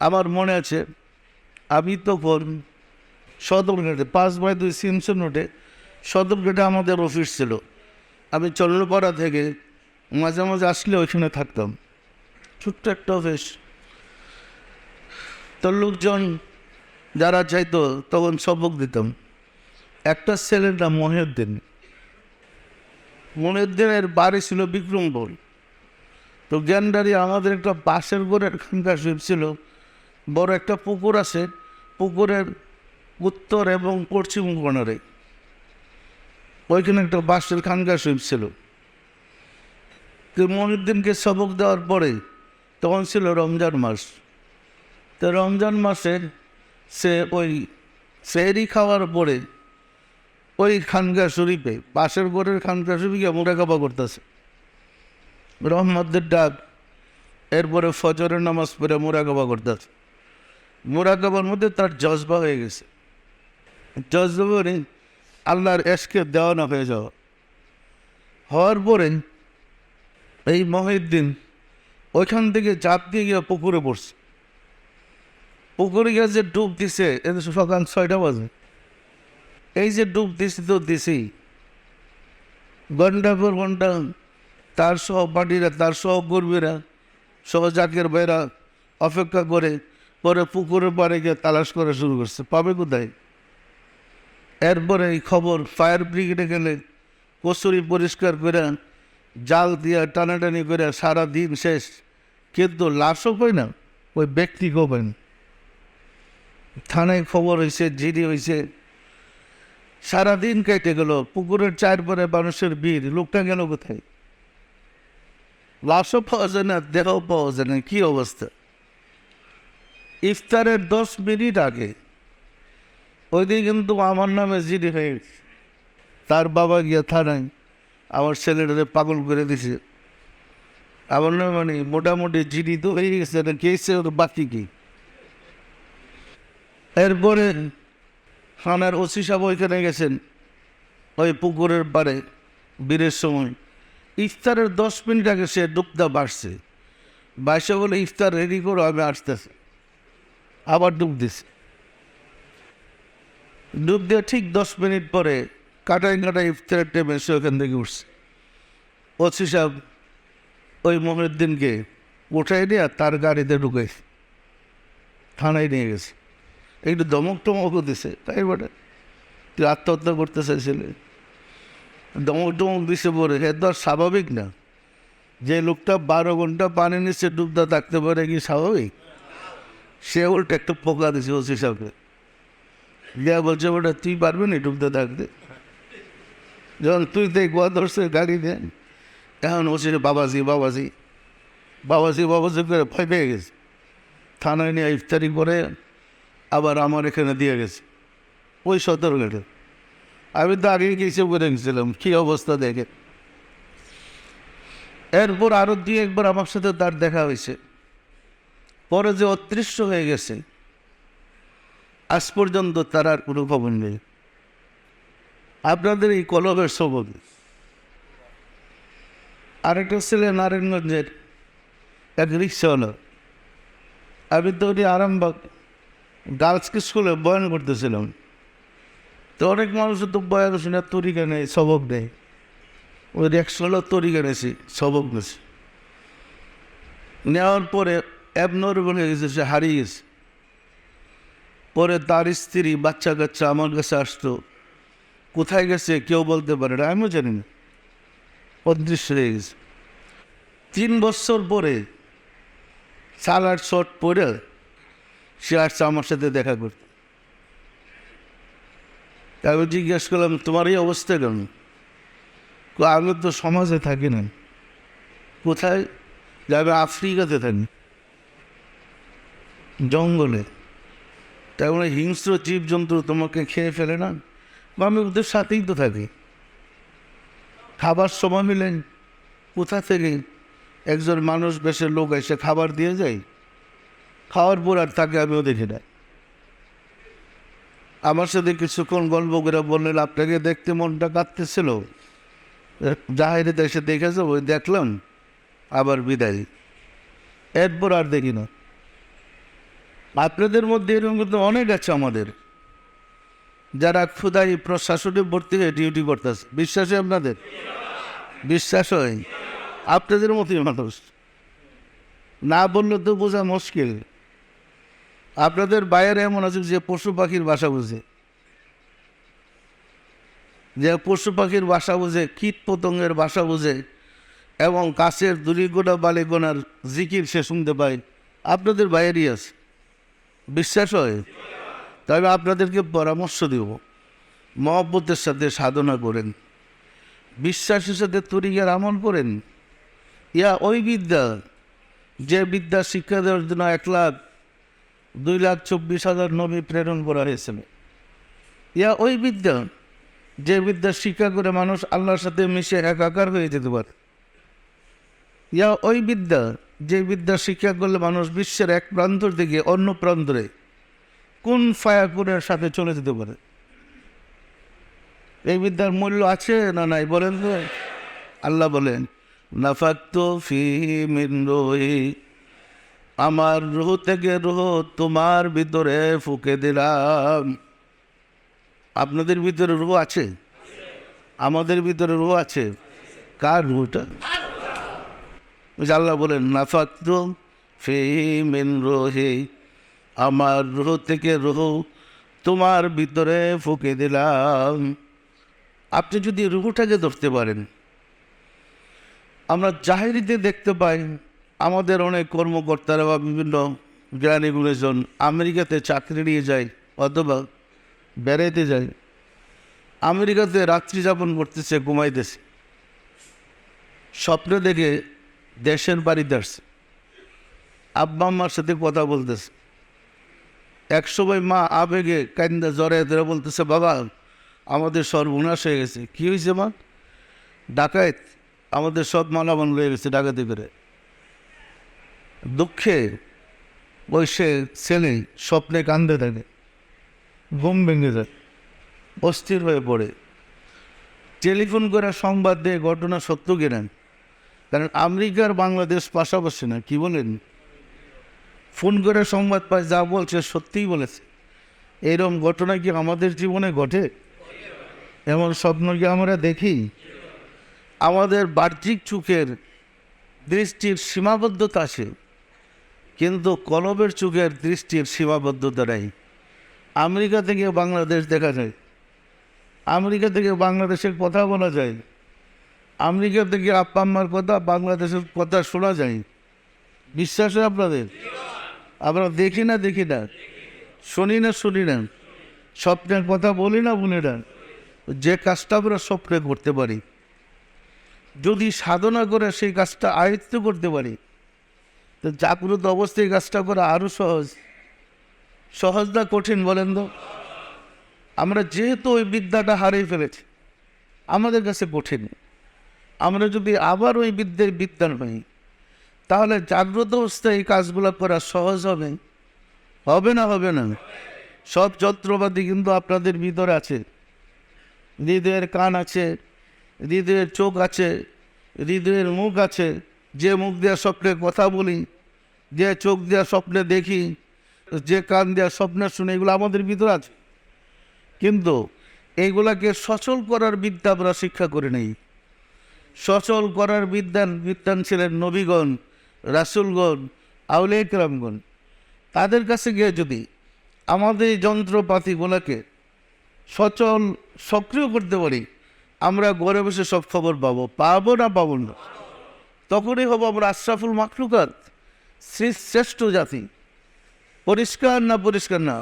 আমার মনে আছে আমি তখন সদরঘাটে 5/2 সিমসন রোডে সদরঘাটে আমাদের অফিস ছিল। আমি চন্দ্রপাড়া থেকে মাঝে মাঝে আসলে ওইখানে থাকতাম। ছোট্ট একটা অফিস। তো লোকজন যারা চাইতো তখন সবক দিতাম। একটা ছেলের নাম মহিউদ্দিন। মহিউদ্দিনের বাড়ি ছিল বিক্রমপুর। তো গ্যান্ডারি আমাদের একটা বাঁশের ঘরের খানকা শরীফ ছিল। বড় একটা পুকুর আছে, পুকুরের উত্তর এবং পশ্চিম কোণারে ওইখানে একটা বাঁশের খানকা শরীফ ছিল। তো মহিউদ্দিনকে সবক দেওয়ার পরে তখন ছিল রমজান মাস। তো রমজান মাসে সে ওই সেহরি খাওয়ার পরে ওই খানকা শরীফে বাঁশের ঘরের খানকা শরীফে মোরাকাবা করতেছে, রহমতের ডাক। এরপরে ফজরের নামাজ পড়ে মোরাকাবা করতেছে। মোরাকাবার মধ্যে তার জজবা হয়ে গেছে। জজবারে আল্লাহর এশকে দেওয়ানা হয়ে যাওয়া হওয়ার পরে এই মহিউদ্দিন ওইখান থেকে চাপ দিয়ে গিয়ে পুকুরে পড়ছে। পুকুরে গিয়ে যে ডুব দিছে সকাল 6টা বাজে। এই যে ডুব দিছি তো দিছি, ঘন্টা পর ঘন্টা তার সহপাঠীরা, তার সহকর্মীরা, সহজাকের ভাইরা অপেক্ষা করে পরে পুকুরের পাড়ে গিয়ে তালাশ করা শুরু করছে, পাবে কোথায়। এরপরে এই খবর ফায়ার ব্রিগেডে গেলে কচুরি পরিষ্কার করে জাল দিয়ে টানাটানি করে সারা দিন শেষ, কিন্তু লাশও পাই না, ওই ব্যক্তিকেও পাই না। থানায় খবর হয়েছে, জিডি হয়েছে, সারাদিন কেটে গেল। পুকুরের চারপারে মানুষের ভিড়, লোকটা গেল কোথায়? লাশও পাওয়া যায় না, দেহও পাওয়া যায় না। কী অবস্থা! ইফতারের 10 মিনিট আগে ওই দিন কিন্তু আমার নামে জিডি হয়ে গেছে। তার বাবা গিয়া থানায় আমার ছেলেটাকে পাগল করে দিছে। আমার নামে মানে মোটামুটি জিডি তো হয়ে গেছে, কেসে বাকি কি। এরপরে থানার ওসি সাহেব ওইখানে গেছেন ওই পুকুরের পাড়ে বীরের সময়। ইফতারের 10 মিনিট আগে সে ডুবদা বাড়ছে, বাইশে বলে ইফতার রেডি করো, আমি আসতেছে। আবার ডুব দিছে। ডুব দিয়ে ঠিক 10 মিনিট পরে কাটাই কাটাই ইফতারের টাইমে সে ওখান থেকে উঠছে। ওসি সাহেব ওই মহিউদ্দিনকে উঠাই নিয়ে তার গাড়িতে ঢুকাইছে, থানায় নিয়ে গেছে। একটু দমক টমকও দিছে, তাই বটে। তুই আত্মহত্যা করতে চাইছিলে, দমক টমক দিছে পরে। এ তো আর স্বাভাবিক না। যে লোকটা 12 ঘন্টা পানি নিচে ডুবদা থাকতে পারে, কি স্বাভাবিক? সে উল্টে একটা পোকা দিছে ওসি সাহেবকে। যা বলছে ওটা তুই পারবি না ডুবতে থাকতে, যখন তুই তো গোয়া ধরছে গাড়ি দেন। এখন ওসি বাবাজি বাবাজি বাবাজি বাবাজি করে ভয় পেয়ে গেছে। থানায় নিয়ে ইফতারি করে আবার আমার এখানে দিয়ে গেছে ওই সদরঘাটে। আমি তো আগে গেছে করে গেছিলাম, কী অবস্থা দেখে। এরপর আরও 2-1 বার আমার সাথে তার দেখা হয়েছে। পরে যে অদৃশ্য হয়ে গেছে, আজ পর্যন্ত তার আর কোনো খবর নেই। আপনাদের এই কলমের সবক। আরেকটা ছেলে নারায়ণগঞ্জের এক রিক্সাওয়ালা। আমি তো উনি আরামবাগ গার্লস স্কুলে বয়ান করতেছিলাম। তো অনেক মানুষের তো বয়ান শুনে তরিকা নেই, সবক নেই। ওই রিক্সাওয়ালা তরিকা নেছি, সবক নেছি। নেওয়ার পরে অ্যাবনর বলে গেছে, সে হারিয়ে গেছে। পরে তার স্ত্রী বাচ্চা কাচ্চা আমার কাছে আসতো, কোথায় গেছে কেউ বলতে পারে না, আমিও জানি না, অদৃশ্য হয়ে গেছে। 3 বছর পরে সালার শর্ট পরে সে আসছে আমার সাথে দেখা করতে। আমি জিজ্ঞেস করলাম, তোমার এই অবস্থা কেন? আমি তো সমাজে থাকি না। কোথায়? যে আমি আফ্রিকাতে থাকি, জঙ্গলে। তাই মানে হিংস্র জীবজন্তু তোমাকে খেয়ে ফেলে না? আমি ওদের সাথেই তো থাকি। খাবার সময় মিলেন কোথা থেকে একজন মানুষ বেশের লোক এসে খাবার দিয়ে যায়, খাওয়ার পর আর তাকে আমিও দেখি না। আমার সাথে কিছুক্ষণ গল্প করে বললেন, আপনাকে দেখতে মনটা কাঁদতেছিল, জাহাইরে এসে দেখেছে, ওই দেখলাম, আবার বিদায়। এরপর আর দেখি না। আপনাদের মধ্যে এরকম কিন্তু অনেক আছে আমাদের, যারা ক্ষুদাই প্রশাসনে ভর্তি হয়ে ডিউটি করতেছে। বিশ্বাস হয় আপনাদের? বিশ্বাস হয়? আপনাদের মতোই মানুষ, না বললে তো বোঝা মুশকিল। আপনাদের বাইরে এমন আছে যে পশু পাখির বাসা বুঝে, যে পশু পাখির বাসা বুঝে, কীট পতঙ্গের বাসা বুঝে, এবং গাছের দুলিগোনা বালিগোনার জিকির সে শুনতে পায়। আপনাদের বাইরেই আছে। বিশ্বাস হয়? তবে আপনাদেরকে পরামর্শ দেব, মহব্বতের সাথে সাধনা করেন, বিশ্বাসের সাথে তরিকার আমল করেন। ইয়া ওই বিদ্যা, যে বিদ্যা শিক্ষা দেওয়ার জন্য 1,02,24,000 নবী প্রেরণ করা হয়েছিল। ইয়া ওই বিদ্যা, যে বিদ্যা শিক্ষা করে মানুষ আল্লাহর সাথে মিশে একাকার হয়ে যেতে পারে। ইয়া ওই বিদ্যা, যে বিদ্যা শিক্ষা করলে মানুষ বিশ্বের এক প্রান্ত থেকে অন্য প্রান্তরে কোন ফায়াকুরের সাথে চলে যেতে পারে। এই বিদ্যার মূল্য আছে না নাই বলেন তো? আল্লাহ বলেন, নাফাকতু ফীহি মিন রূহি, আমার রূহ থেকে রূহ তোমার ভিতরে ফুঁকে দিলাম। আপনাদের ভিতরে রূহ আছে? আমাদের ভিতরে রূহ আছে। কার রূহটা? আল্লাহ বলেন, নাফাকতু ফীহি মিন রূহি, আমার রূহ থেকে রূহ তোমার ভিতরে ফুঁকে দিলাম। আপনি যদি রূহটাকে ধরতে পারেন, আমরা জাহেরিতে দেখতে পাই আমাদের অনেক কর্মকর্তারা বা বিভিন্ন জ্ঞানী গুণীজন আমেরিকাতে চাকরি নিয়ে যায় অথবা বেড়াইতে যায়। আমেরিকাতে রাত্রি যাপন করতেছে, ঘুমাইতেছে, স্বপ্নে দেখে দেশের বাড়িতে আসছে, আব্বা আম্মার সাথে কথা বলতেছে। এক সময় মা আবেগে কান্দা জ্বরে ধরে বলতেছে, বাবা আমাদের সর্বনাশ হয়ে গেছে। কী হয়েছে মা? ডাকাত আমাদের সব মালামাল হয়ে গেছে ডাকাতি করে। দুঃখে ওই সে ছেলে স্বপ্নে কান্দে থাকে, ঘুম ভেঙে যায়, অস্থির হয়ে পড়ে। টেলিফোন করে সংবাদ দিয়ে ঘটনা সত্য কিনেন, কারণ আমেরিকার বাংলাদেশ পাশাপাশি না। কি বলেন? ফোন করে সংবাদ পায়, যা বলছে সত্যিই বলেছে। এইরকম ঘটনা কি আমাদের জীবনে ঘটে? এমন স্বপ্ন কি আমরা দেখি? আমাদের বাহ্যিক চোখের দৃষ্টির সীমাবদ্ধতা আছে, কিন্তু কলবের চোখের দৃষ্টির সীমাবদ্ধতা নেই। আমেরিকা থেকে বাংলাদেশ দেখা যায়, আমেরিকা থেকে বাংলাদেশের কথা বলা যায়, আমেরিকা থেকে আপ্পা আম্মার কথা, বাংলাদেশের কথা শোনা যায়। বিশ্বাস হয় আপনাদের? আমরা দেখি না, শুনি না, স্বপ্নের কথা বলি না, যে কাজটা আমরা স্বপ্নে করতে পারি, যদি সাধনা করে সেই কাজটা আয়ত্ত করতে পারি, তো জাগ্রত অবস্থায় কাজটা করা আরও সহজ না কঠিন বলেন তো? আমরা যেহেতু ওই বিদ্যাটা হারিয়ে ফেলেছি, আমাদের কাছে কঠিন। আমরা যদি আবার ওই বিদ্যান হই, তাহলে জাগ্রত অবস্থায় এই কাজগুলো করা সহজ হবে। হবে না? সব যন্ত্রপাতি কিন্তু আপনাদের ভিতরে আছে। হৃদয়ের কান আছে, হৃদয়ের চোখ আছে, হৃদয়ের মুখ আছে। যে মুখ দেওয়া স্বপ্নে কথা বলি, যে চোখ দেওয়া স্বপ্নে দেখি, যে কান দেওয়া স্বপ্নে শুনে, এগুলো আমাদের ভিতরে আছে। কিন্তু এইগুলাকে সচল করার বিদ্যা আমরা শিক্ষা করে নেই। সচল করার বিদ্যান ছিলেন নবীগণ, রাসূলগণ, আউলিয়া কেরামগণ। তাদের কাছে গিয়ে যদি আমাদের এই যন্ত্রপাতিগুলোকে সক্রিয় করতে পারি, আমরা ঘরে বসে সব খবর পাবো না? তখনই হবো আমরা আশরাফুল মাখলুকাত, শ্রেষ্ঠ জাতি। পরিষ্কার না?